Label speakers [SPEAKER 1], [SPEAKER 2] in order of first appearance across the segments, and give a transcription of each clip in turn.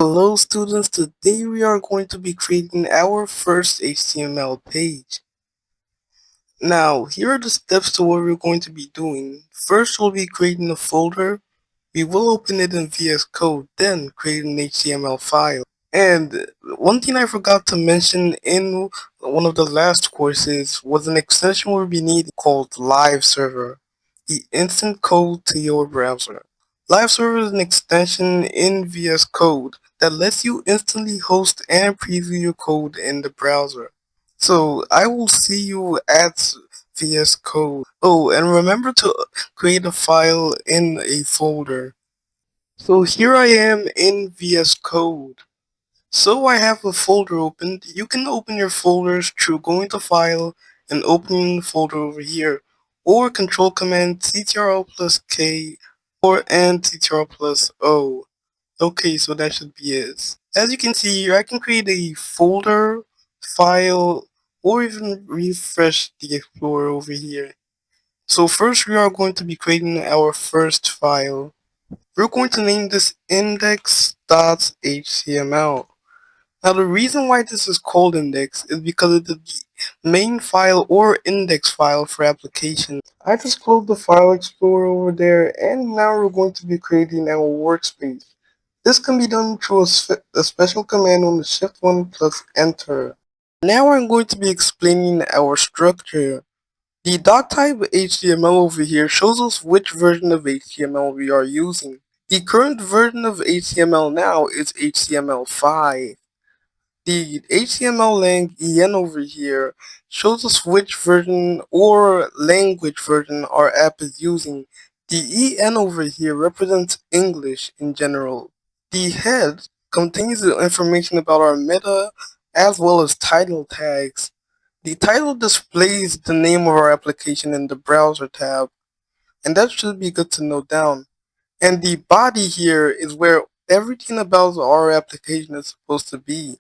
[SPEAKER 1] Hello students, today we are going to be creating our first HTML page. Now, here are the steps to what we're going to be doing. First, we'll be creating a folder. We will open it in VS Code, then create an HTML file. And one thing I forgot to mention in one of the last courses was an extension we'll be needing called Live Server, the instant code to your browser. Live Server is an extension in VS Code that lets you instantly host and preview your code in the browser. So I will see you at VS Code. Oh, and remember to create a file in a folder. So here I am in VS Code. So I have a folder opened. You can open your folders through going to File and opening the folder over here, or Control Command Ctrl plus K or and Ctrl plus O. Okay, so that should be it. As you can see here, I can create a folder, file, or even refresh the Explorer over here. So first we are going to be creating our first file. We're going to name this index.html. Now the reason why this is called index is because it's the main file or index file for applications. I just closed the file explorer over there and now we're going to be creating our workspace. This can be done through a special command on the Shift 1 plus Enter. Now I'm going to be explaining our structure. The doctype HTML over here shows us which version of HTML we are using. The current version of HTML now is HTML5. The HTML lang en over here shows us which version or language version our app is using. The en over here represents English in general. The head contains the information about our meta as well as title tags. The title displays the name of our application in the browser tab, and that should be good to note down. And the body here is where everything about our application is supposed to be.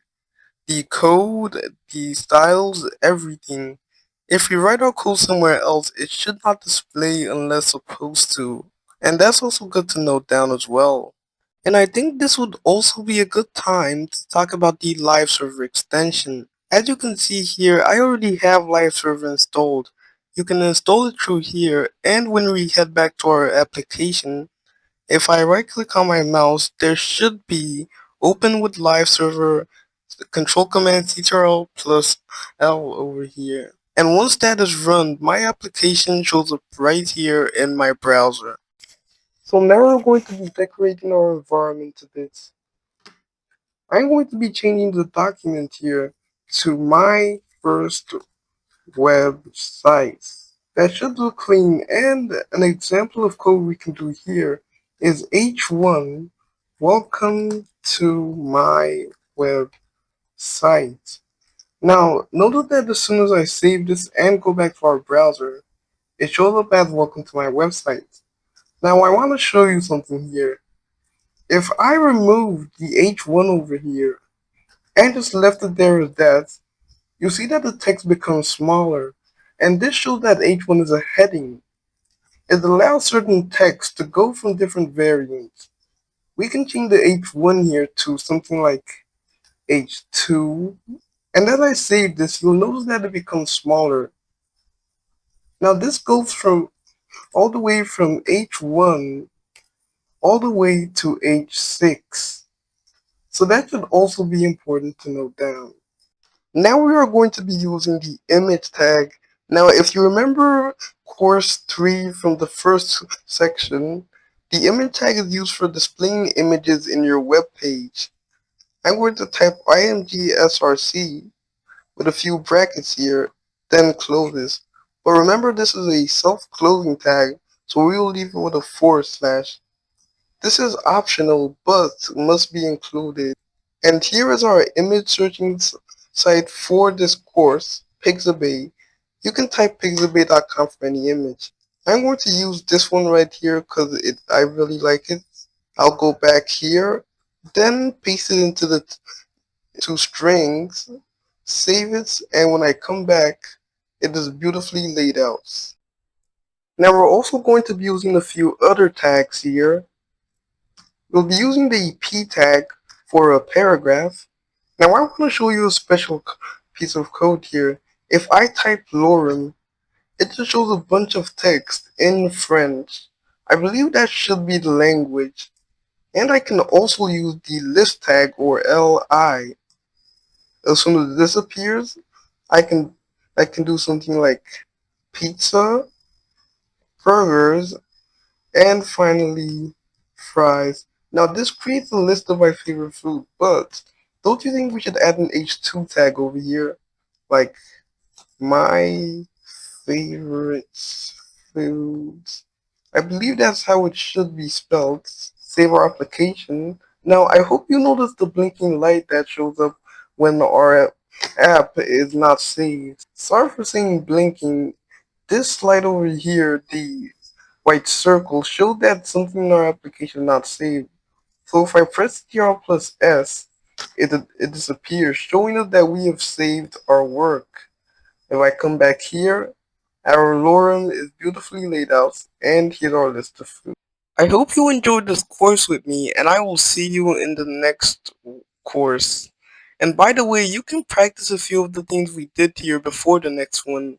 [SPEAKER 1] The code, the styles, everything. If we write our code somewhere else, it should not display unless supposed to. And that's also good to note down as well. And I think this would also be a good time to talk about the live server extension. As you can see here, I already have live server installed. You can install it through here, and when we head back to our application, if I right click on my mouse, there should be open with live server, control command Ctrl plus L over here. And once that is run, my application shows up right here in my browser. So now we're going to be decorating our environment a bit. I'm going to be changing the document here to my first website. That should look clean, and an example of code we can do here is h1 welcome to my website. Now notice that as soon as I save this and go back to our browser, it shows up as welcome to my website. Now I want to show you something here. If I remove the h1 over here and just left it there as that, you see that the text becomes smaller, and this shows that h1 is a heading. It allows certain text to go from different variants. We can change the h1 here to something like h2, and as I save this, you'll notice that it becomes smaller. Now this goes from all the way from h1 all the way to h6. So that should also be important to note down. Now we are going to be using the image tag. Now if you remember course 3 from the first section, the image tag is used for displaying images in your web page. I'm going to type imgsrc with a few brackets here, then close this. But remember this is a self-closing tag, so we will leave it with a forward slash. This is optional, but must be included. And here is our image searching site for this course, Pixabay. You can type pixabay.com for any image. I'm going to use this one right here because I really like it. I'll go back here, then paste it into the two strings, save it, and when I come back, it is beautifully laid out. Now we're also going to be using a few other tags here. We'll be using the p tag for a paragraph. Now I want to show you a special piece of code here. If I type lorem, it just shows a bunch of text in French. I believe that should be the language. And I can also use the list tag or li. As soon as this appears, I can I can do something like pizza, burgers, and finally fries. Now this creates a list of my favorite food, but don't you think we should add an H2 tag over here? Like my favorite foods. I believe that's how it should be spelled. Save our application. Now I hope you notice the blinking light that shows up when our app is not saved. Sorry for saying blinking. This light over here, the white circle, showed that something in our application not saved. So if I press TR plus S, it disappears, showing us that we have saved our work. If I come back here, our lorem is beautifully laid out, and here's our list of food. I hope you enjoyed this course with me, and I will see you in the next course. And by the way, you can practice a few of the things we did here before the next one.